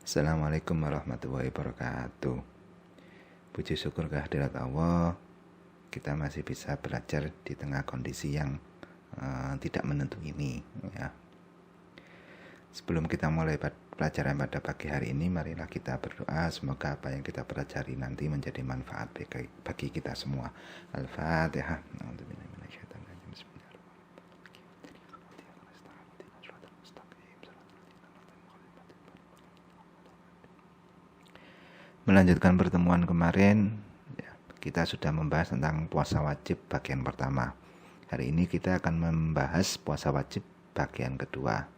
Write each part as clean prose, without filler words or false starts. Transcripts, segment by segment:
Assalamualaikum warahmatullahi wabarakatuh. Puji syukur kehadirat Allah, kita masih bisa belajar di tengah kondisi yang tidak menentu ini ya. Sebelum kita mulai pelajaran pada pagi hari ini, marilah kita berdoa semoga apa yang kita pelajari nanti menjadi manfaat bagi kita semua. Al-Fatihah. Melanjutkan pertemuan kemarin, kita sudah membahas tentang puasa wajib bagian pertama. Hari ini kita akan membahas puasa wajib bagian kedua.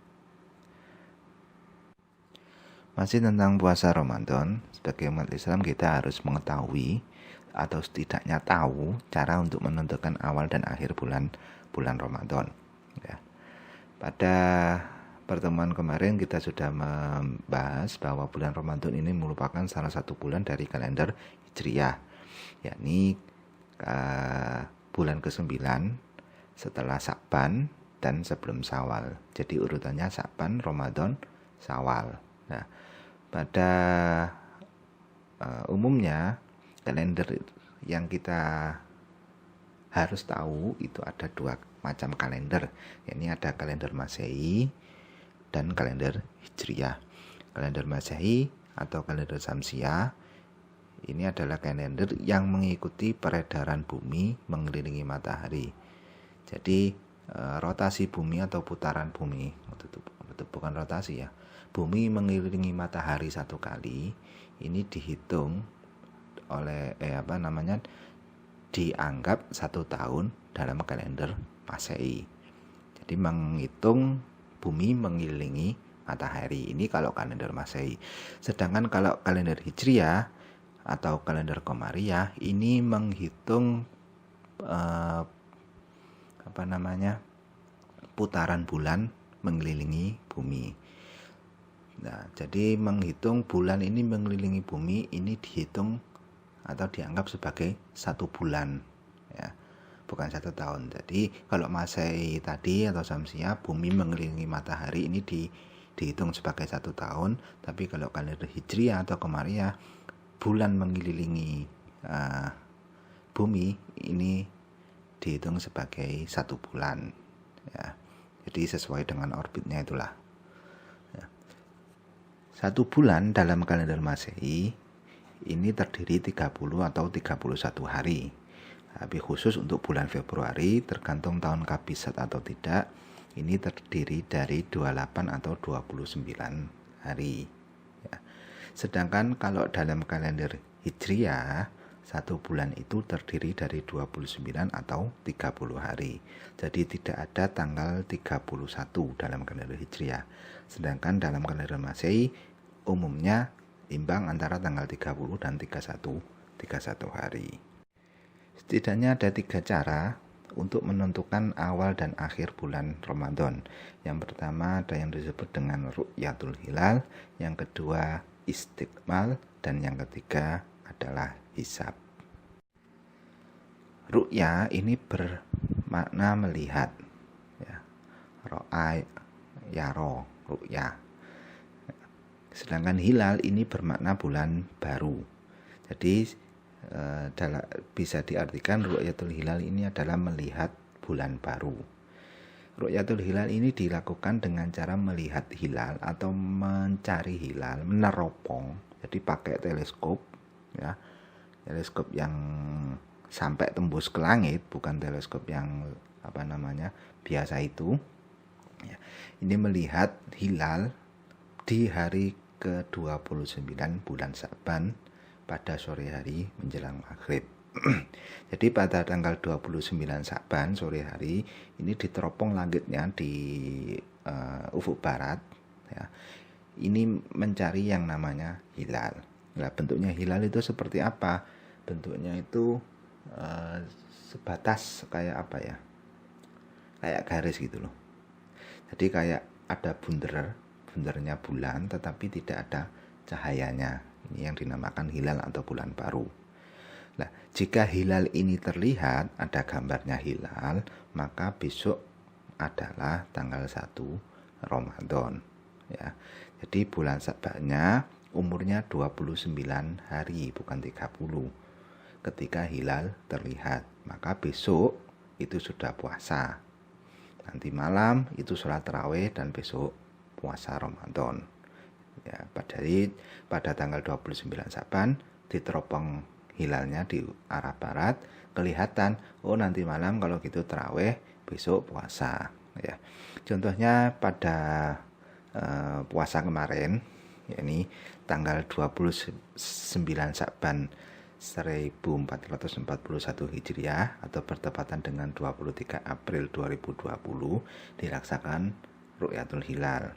Masih tentang puasa Ramadan, sebagai umat Islam kita harus mengetahui atau setidaknya tahu cara untuk menentukan awal dan akhir bulan Ramadan. Ya. Pada pertemuan kemarin kita sudah membahas bahwa bulan Ramadan ini merupakan salah satu bulan dari kalender Hijriah, yakni bulan ke-9 setelah Sya'ban dan sebelum Syawal. Jadi urutannya Sya'ban, Ramadan, Syawal. Nah, pada umumnya kalender yang kita harus tahu itu ada dua macam kalender, yakni ada kalender Masehi dan kalender Hijriah. Kalender Masehi atau kalender Syamsiah ini adalah kalender yang mengikuti peredaran bumi mengelilingi matahari. Jadi rotasi bumi atau putaran bumi, itu bukan rotasi ya. Bumi mengelilingi matahari satu kali, ini dihitung oleh dianggap 1 tahun dalam kalender Masehi. Jadi menghitung bumi mengelilingi matahari. Ini kalau kalender Masehi. Sedangkan kalau kalender Hijriah atau kalender Qamariyah ini menghitung putaran bulan mengelilingi bumi. Nah, jadi menghitung bulan ini mengelilingi bumi ini dihitung atau dianggap sebagai 1 bulan ya. Bukan 1 tahun. Jadi kalau Masehi tadi atau Syamsiah bumi mengelilingi matahari ini dihitung sebagai 1 tahun. Tapi kalau kalender Hijriah atau Qamariyah bulan mengelilingi bumi ini dihitung sebagai 1 bulan ya. Jadi sesuai dengan orbitnya itulah ya. 1 bulan dalam kalender Masehi ini terdiri 30 atau 31 hari. Tapi khusus untuk bulan Februari, tergantung tahun kabisat atau tidak, ini terdiri dari 28 atau 29 hari. Ya. Sedangkan kalau dalam kalender Hijriah, 1 bulan itu terdiri dari 29 atau 30 hari. Jadi tidak ada tanggal 31 dalam kalender Hijriah. Sedangkan dalam kalender Masehi, umumnya imbang antara tanggal 30 dan 31 hari. Setidaknya ada 3 cara untuk menentukan awal dan akhir bulan Ramadan. Yang pertama ada yang disebut dengan ru'yatul hilal, yang kedua istiqmal, dan yang ketiga adalah hisab. Ru'ya ini bermakna melihat ya. Ro'a yaro, ru'ya. Sedangkan hilal ini bermakna bulan baru. Jadi bisa diartikan ru'yatul hilal ini adalah melihat bulan baru. Ru'yatul hilal ini dilakukan dengan cara melihat hilal atau mencari hilal, meneropong. Jadi pakai teleskop ya. Teleskop yang sampai tembus ke langit, bukan teleskop yang biasa itu. Ya. Ini melihat hilal di hari ke-29 bulan Sya'ban pada sore hari menjelang maghrib. Jadi pada tanggal 29 Sya'ban sore hari ini diteropong langitnya di ufuk barat ya. Ini mencari yang namanya hilal. Nah, bentuknya hilal itu seperti apa? Bentuknya itu sebatas kayak apa ya? Kayak garis gitu loh. Jadi kayak ada bundernya bulan tetapi tidak ada cahayanya. Ini yang dinamakan hilal atau bulan baru. Nah, jika hilal ini terlihat, ada gambarnya hilal, maka besok adalah tanggal 1 Ramadan ya. Jadi bulan Sya'bannya umurnya 29 hari bukan 30 ketika hilal terlihat, maka besok itu sudah puasa. Nanti malam itu sholat tarawih dan besok puasa Ramadan. Ya, pada tanggal 29 Saban diteropong hilalnya di arah barat, kelihatan oh nanti malam kalau gitu tarawih, besok puasa. Ya. Contohnya pada puasa kemarin, yakni tanggal 29 Saban 1441 Hijriah atau bertepatan dengan 23 April 2020 dilaksanakan Ru'yatul Hilal.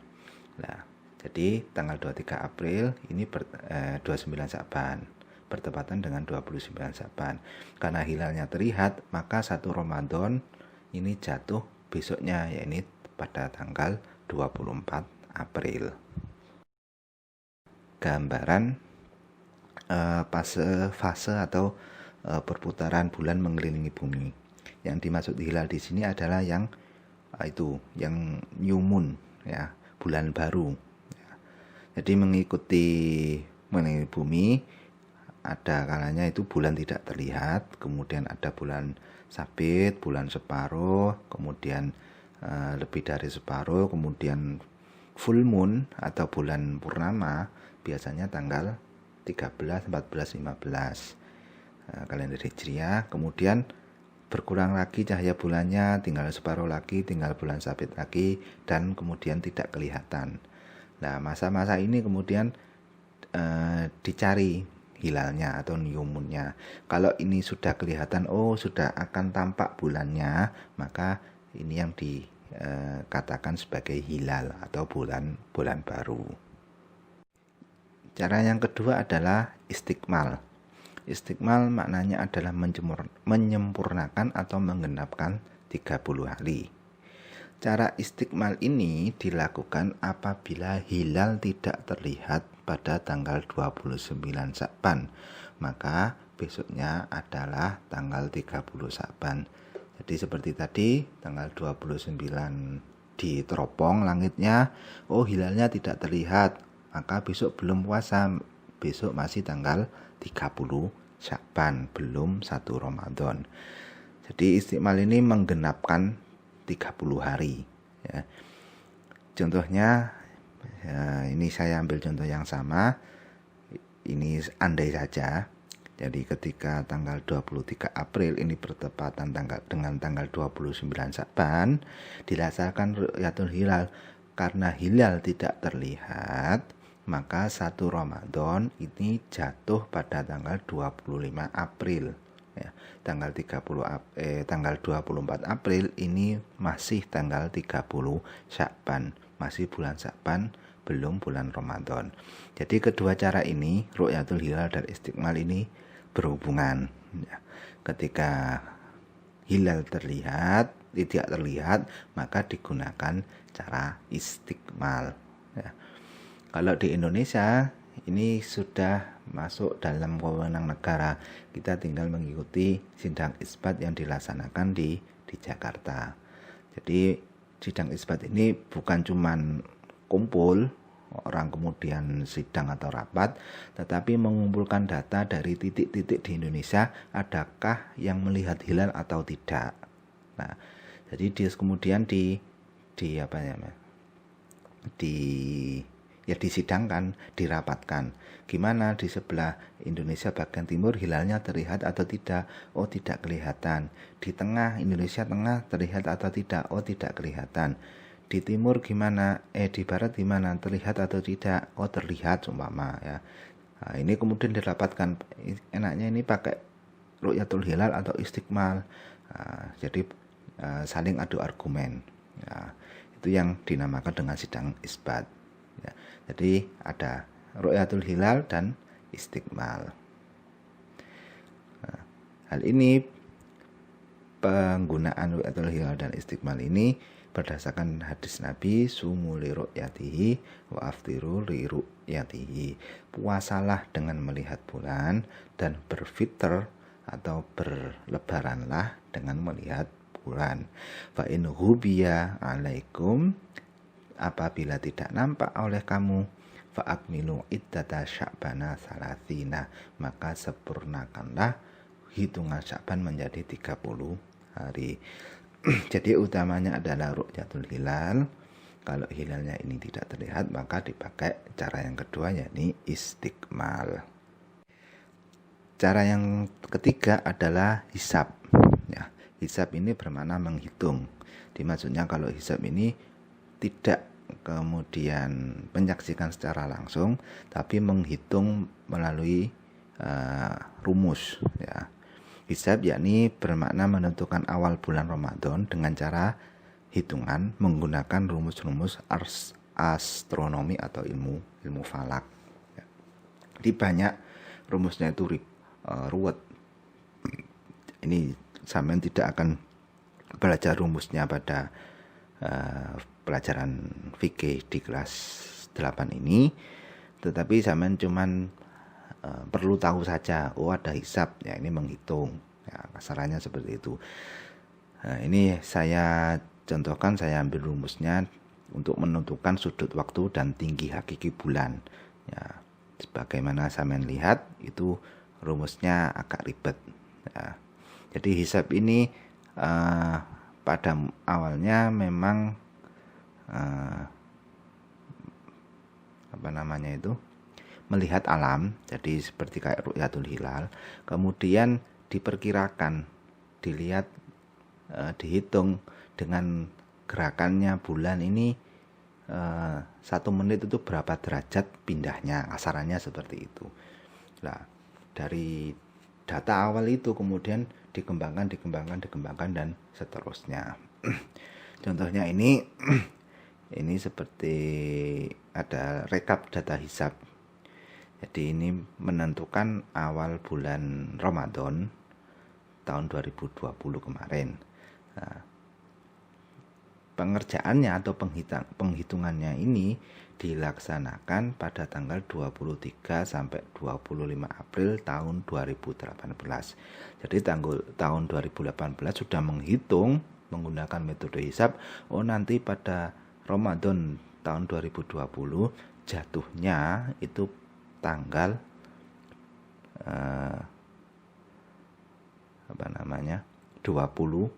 Nah, jadi tanggal 23 April ini 29 Saban bertepatan dengan 29 Saban. Karena hilalnya terlihat, maka 1 Ramadan ini jatuh besoknya, yakni pada tanggal 24 April. Gambaran fase atau perputaran bulan mengelilingi bumi. Yang dimaksud hilal di sini adalah yang new moon, ya, bulan baru. Ya. Jadi mengikuti bumi, ada kalanya itu bulan tidak terlihat, kemudian ada bulan sabit, bulan separuh, kemudian lebih dari separuh, kemudian full moon atau bulan purnama biasanya tanggal 13, 14, 15 kalender Hijriah. Kemudian berkurang lagi cahaya bulannya, tinggal separuh lagi, tinggal bulan sabit lagi, dan kemudian tidak kelihatan. Nah, masa-masa ini kemudian dicari hilalnya atau new moon-nya. Kalau ini sudah kelihatan, oh sudah akan tampak bulannya, maka ini yang dikatakan sebagai hilal atau bulan baru. Cara yang kedua adalah istikmal. Istikmal maknanya adalah menyempurnakan atau menggenapkan 30 hari. Cara istikmal ini dilakukan apabila hilal tidak terlihat pada tanggal 29 Saban, maka besoknya adalah tanggal 30 Saban. Jadi seperti tadi, tanggal 29 diteropong langitnya, oh hilalnya tidak terlihat, maka besok belum puasa, besok masih tanggal 30 Sya'ban, belum 1 Ramadan. Jadi istikmal ini menggenapkan 30 hari. Ya. Contohnya, ya, ini saya ambil contoh yang sama, ini andai saja. Jadi ketika tanggal 23 April ini bertepatan dengan tanggal 29 Sya'ban, dilaksanakan Ru'yatul Hilal. Karena hilal tidak terlihat, maka 1 Ramadan ini jatuh pada tanggal 25 April. Ya, tanggal 24 April ini masih tanggal 30 Sya'ban, masih bulan Sya'ban, belum bulan Ramadan. Jadi kedua cara ini, Ru'yatul Hilal dan istikmal ini berhubungan. Ya, ketika hilal tidak terlihat, maka digunakan cara istikmal. Ya. Kalau di Indonesia ini sudah masuk dalam wewenang negara, kita tinggal mengikuti sidang isbat yang dilaksanakan di Jakarta. Jadi sidang isbat ini bukan cuman kumpul orang kemudian sidang atau rapat, tetapi mengumpulkan data dari titik-titik di Indonesia, adakah yang melihat hilal atau tidak. Nah, jadi kemudian disidangkan, dirapatkan. Gimana di sebelah Indonesia bagian timur hilalnya terlihat atau tidak? Oh, tidak kelihatan. Di tengah Indonesia tengah terlihat atau tidak? Oh, tidak kelihatan. Di timur gimana? Di barat gimana? Terlihat atau tidak? Oh, terlihat umpama ya. Nah, ini kemudian dirapatkan. Enaknya ini pakai Ru'yatul Hilal atau istikmal. Nah, jadi saling adu argumen. Ya, itu yang dinamakan dengan sidang isbat. Ya, jadi ada Ru'yatul Hilal dan istikmal. Nah, hal ini penggunaan Ru'yatul Hilal dan istikmal ini berdasarkan hadis Nabi, sumu li ru'yatihi wa aftiru li ru'yatihi. Puasalah dengan melihat bulan dan berfitr atau berlebaranlah dengan melihat bulan. Fa in hubiya alaikum, apabila tidak nampak oleh kamu, fa'akmilu iddata sya'bana salatina, maka sempurnakanlah hitungan Sya'ban menjadi 30 hari. Jadi utamanya adalah ru'yatul hilal. Kalau hilalnya ini tidak terlihat, maka dipakai cara yang kedua, yakni istikmal. Cara yang ketiga adalah hisab. Ya, hisab ini bermakna menghitung. Dimaksudnya kalau hisab ini tidak kemudian menyaksikan secara langsung, tapi menghitung melalui rumus. Ya. Hisab yakni bermakna menentukan awal bulan Ramadan dengan cara hitungan menggunakan rumus-rumus astronomi atau ilmu falak. Ya. Jadi banyak rumusnya itu ruwet. Ini sampean tidak akan belajar rumusnya pada pelajaran fikih di kelas 8 ini, tetapi sampean cuman perlu tahu saja, oh ada hisab, ya ini menghitung, ya kasarannya seperti itu. Nah, ini saya contohkan, saya ambil rumusnya untuk menentukan sudut waktu dan tinggi hakiki bulan. Ya, sebagaimana sampean lihat itu rumusnya agak ribet. Ya. Jadi hisab ini pada awalnya memang melihat alam, jadi seperti kayak ru'yatul hilal, kemudian diperkirakan, dilihat, dihitung dengan gerakannya bulan ini 1 menit itu berapa derajat pindahnya, kasarannya seperti itu. Nah, dari data awal itu kemudian dikembangkan dan seterusnya. Contohnya ini seperti ada rekap data hisab. Jadi ini menentukan awal bulan Ramadan tahun 2020 kemarin. Nah, pengerjaannya atau penghitungannya ini dilaksanakan pada tanggal 23 sampai 25 April tahun 2018. Jadi tahun 2018 sudah menghitung menggunakan metode hisab, oh nanti pada Ramadan tahun 2020 jatuhnya itu tanggal 24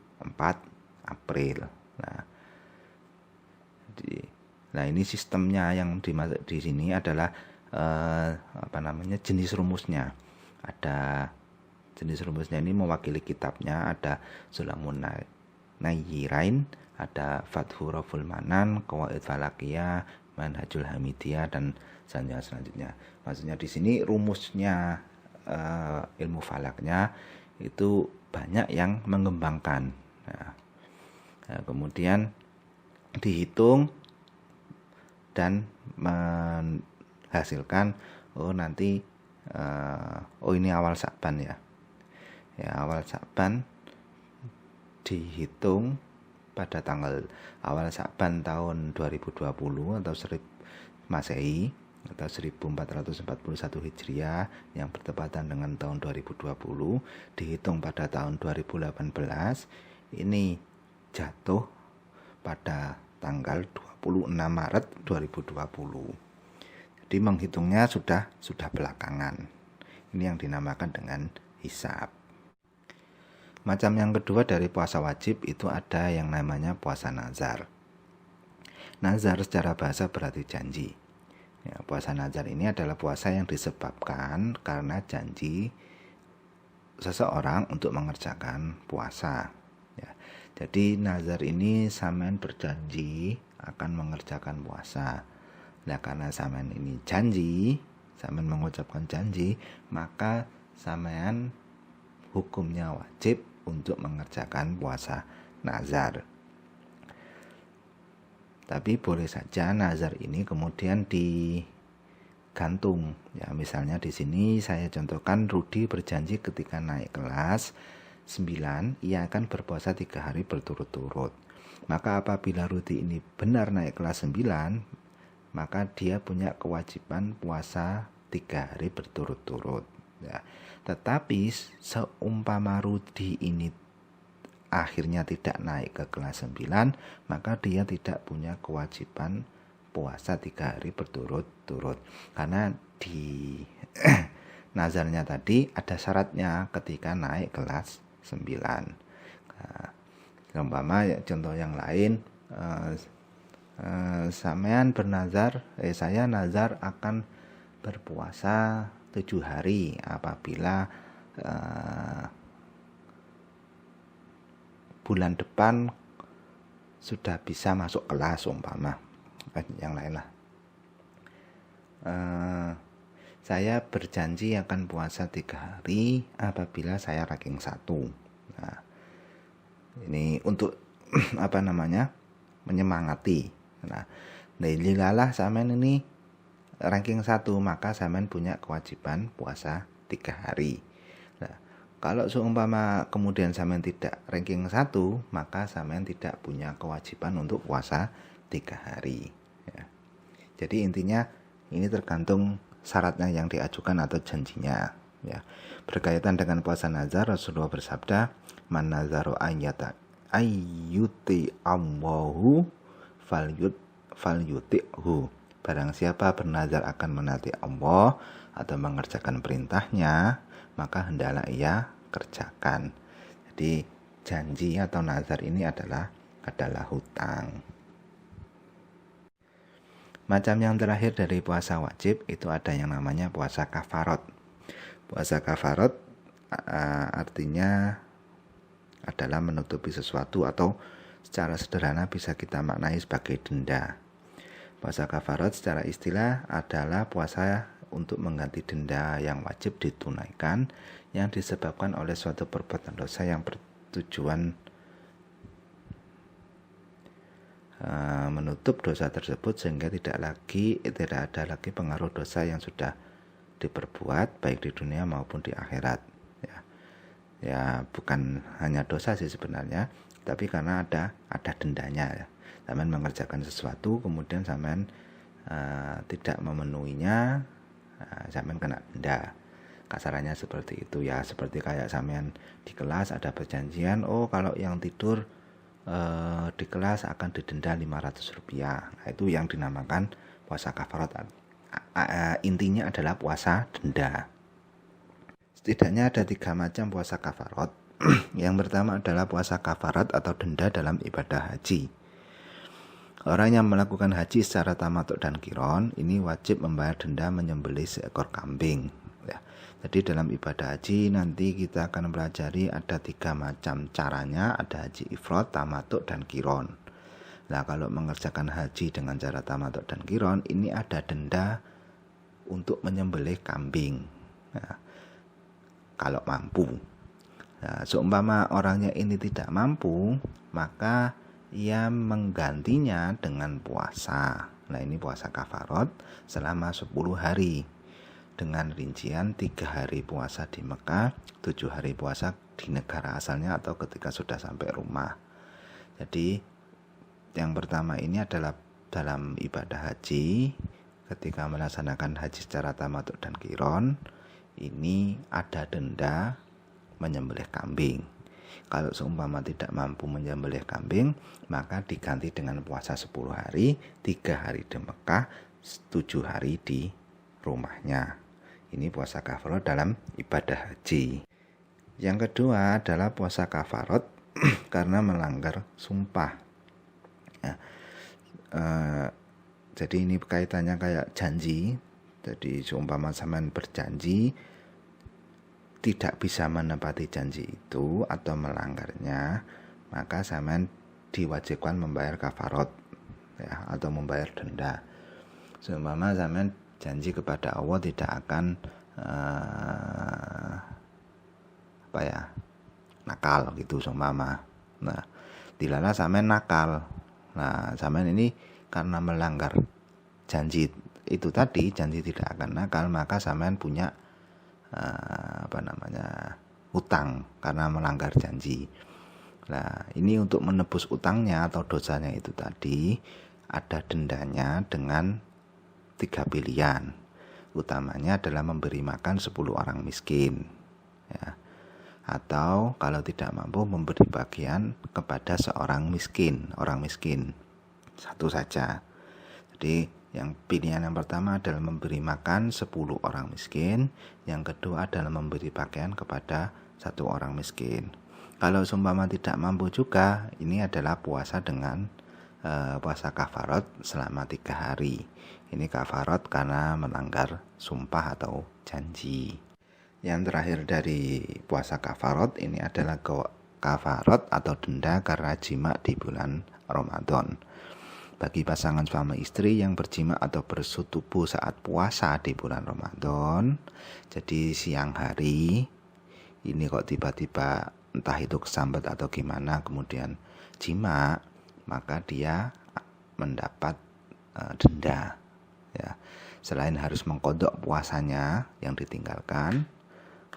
April. Nah, ini sistemnya yang di sini adalah jenis rumusnya. Ada jenis rumusnya ini mewakili kitabnya, ada Sulamun Nayyirain, ada Fathu Raful Manan, Qawaid Falakiyah, Manhajul Hamidiyah, dan selanjutnya. Maksudnya di sini rumusnya ilmu falaknya itu banyak yang mengembangkan. Nah, kemudian dihitung dan menghasilkan nanti ini awal Sya'ban ya. Ya, awal Sya'ban dihitung pada tanggal awal Sya'ban tahun 2020 atau Masehi atau 1441 Hijriah yang bertepatan dengan tahun 2020, dihitung pada tahun 2018, ini jatuh pada tanggal 26 Maret 2020. Jadi menghitungnya sudah belakangan. Ini yang dinamakan dengan hisab. Macam yang kedua dari puasa wajib itu ada yang namanya puasa nazar. Nazar secara bahasa berarti janji. Ya, puasa nazar ini adalah puasa yang disebabkan karena janji seseorang untuk mengerjakan puasa. Ya, jadi nazar ini sampean berjanji akan mengerjakan puasa. Nah, karena sampean ini janji, sampean mengucapkan janji, maka sampean hukumnya wajib untuk mengerjakan puasa nazar. Tapi boleh saja nazar ini kemudian digantung. Ya, misalnya di sini saya contohkan Rudi berjanji ketika naik kelas 9 ia akan berpuasa 3 hari berturut-turut. Maka apabila Rudi ini benar naik kelas 9, maka dia punya kewajiban puasa 3 hari berturut-turut. Ya. Tetapi seumpama Rudi ini akhirnya tidak naik ke kelas 9, maka dia tidak punya kewajiban puasa 3 hari berturut-turut. Karena di nazarnya tadi ada syaratnya ketika naik kelas 9. Nah, umpama contoh yang lain, sampean bernazar, saya nazar akan berpuasa 7 hari apabila bulan depan sudah bisa masuk kelas, umpama yang lain lah. Saya berjanji akan puasa 3 hari apabila saya ranking 1. Nah, ini untuk menyemangati. Nah, jikalau sampean ini ranking 1, maka sampean punya kewajiban puasa 3 hari. Nah, kalau seumpama kemudian sampean tidak ranking 1, maka sampean tidak punya kewajiban untuk puasa 3 hari. Ya. Jadi intinya ini tergantung syaratnya yang diajukan atau janjinya. Ya. Berkaitan dengan puasa nazar, Rasulullah bersabda, "Man nazaru ayyuti Allahu falyuti'hu." Barang siapa bernazar akan menaati Allah atau mengerjakan perintahnya, maka hendaklah ia kerjakan. Jadi janji atau nazar ini adalah hutang. Macam yang terakhir dari puasa wajib itu ada yang namanya puasa kafarot. Puasa kafarot artinya adalah menutupi sesuatu, atau secara sederhana bisa kita maknai sebagai denda. Puasa kafarot secara istilah adalah puasa untuk mengganti denda yang wajib ditunaikan yang disebabkan oleh suatu perbuatan dosa yang bertujuan menutup dosa tersebut sehingga tidak ada lagi pengaruh dosa yang sudah diperbuat baik di dunia maupun di akhirat. Ya bukan hanya dosa sih sebenarnya, tapi karena ada dendanya. Sampean mengerjakan sesuatu kemudian sampean tidak memenuhinya, sampean kena denda. Kasarannya seperti itu ya, seperti kayak sampean di kelas ada perjanjian, kalau yang tidur di kelas akan didenda Rp500. Nah, itu yang dinamakan puasa kafarat. Intinya adalah puasa denda. Setidaknya ada 3 macam puasa kafarat. Yang pertama adalah puasa kafarat atau denda dalam ibadah haji. Orang yang melakukan haji secara tamattu dan qiron ini wajib membayar denda menyembelih seekor kambing. Ya. Jadi dalam ibadah haji nanti kita akan pelajari ada 3 macam caranya, ada haji ifrad, tamattu, dan qiron. Nah, kalau mengerjakan haji dengan cara tamattu dan qiron ini ada denda untuk menyembelih kambing. Nah, kalau mampu. Nah, seumpama orangnya ini tidak mampu, maka ia menggantinya dengan puasa. Nah, ini puasa kafarot selama 10 hari. Dengan rincian 3 hari puasa di Mekah, 7 hari puasa di negara asalnya atau ketika sudah sampai rumah. Jadi yang pertama ini adalah dalam ibadah haji, ketika melaksanakan haji secara tamattu dan qiron, ini ada denda menyembelih kambing. Kalau seumpama tidak mampu menyembelih kambing, maka diganti dengan puasa 10 hari, 3 hari di Mekah, 7 hari di rumahnya. Ini puasa kafarot dalam ibadah haji. Yang kedua adalah puasa kafarot karena melanggar sumpah. Ya. Jadi ini kaitannya kayak janji. Jadi seumpama sampean berjanji tidak bisa menepati janji itu atau melanggarnya, maka sampean diwajibkan membayar kafarot, ya, atau membayar denda. Seumpama sampean janji kepada Allah tidak akan nakal gitu seumpama. Nah, dilala sampean nakal. Nah, sampean ini karena melanggar janji itu tadi, janji tidak akan nakal, maka sampean punya utang karena melanggar janji. Nah, ini untuk menebus utangnya atau dosanya itu tadi ada dendanya dengan 3 pilihan. Utamanya adalah memberi makan 10 orang miskin, ya. Atau kalau tidak mampu memberi bagian kepada seorang miskin, orang miskin satu saja. Jadi yang pilihan yang pertama adalah memberi makan 10 orang miskin, yang kedua adalah memberi pakaian kepada 1 orang miskin. Kalau seumpama tidak mampu juga, ini adalah puasa dengan puasa kafarat selama 3 hari. Ini kafarat karena melanggar sumpah atau janji. Yang terakhir dari puasa kafarat ini adalah kafarat atau denda karena jima di bulan Ramadan. Bagi pasangan suami istri yang berjima atau bersetubuh saat puasa di bulan Ramadan, jadi siang hari ini kok tiba-tiba entah itu kesambet atau gimana kemudian jima, maka dia mendapat denda ya. Selain harus mengkodok puasanya yang ditinggalkan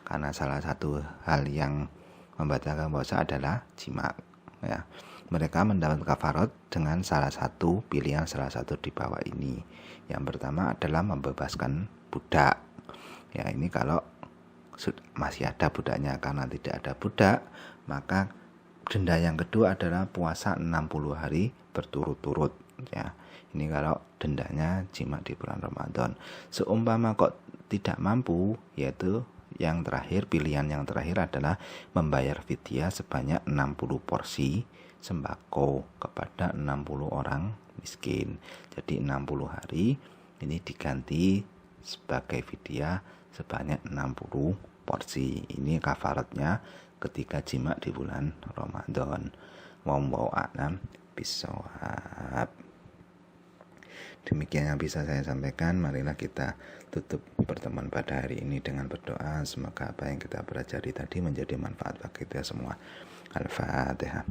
karena salah satu hal yang membatalkan puasa adalah jima ya. Mereka mendapat kafarat dengan salah satu pilihan salah satu di bawah ini. Yang pertama adalah membebaskan budak. Ya, ini kalau masih ada budaknya. Karena tidak ada budak, maka denda yang kedua adalah puasa 60 hari berturut-turut ya. Ini kalau dendanya jima di bulan Ramadan. Seumpama kok tidak mampu, yaitu yang terakhir, pilihan yang terakhir adalah membayar fidyah sebanyak 60 porsi sembako kepada 60 orang miskin. Jadi 60 hari ini diganti sebagai fidyah sebanyak 60 porsi. Ini kafaratnya ketika jima di bulan Ramadan. Wallahu a'lam bishawab. Demikian yang bisa saya sampaikan. Marilah kita tutup pertemuan pada hari ini dengan berdoa. Semoga apa yang kita pelajari tadi menjadi manfaat bagi kita semua. Al-Fatihah.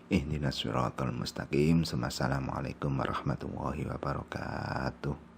Ihdinas siratal mustaqim. Assalamualaikum warahmatullahi wabarakatuh.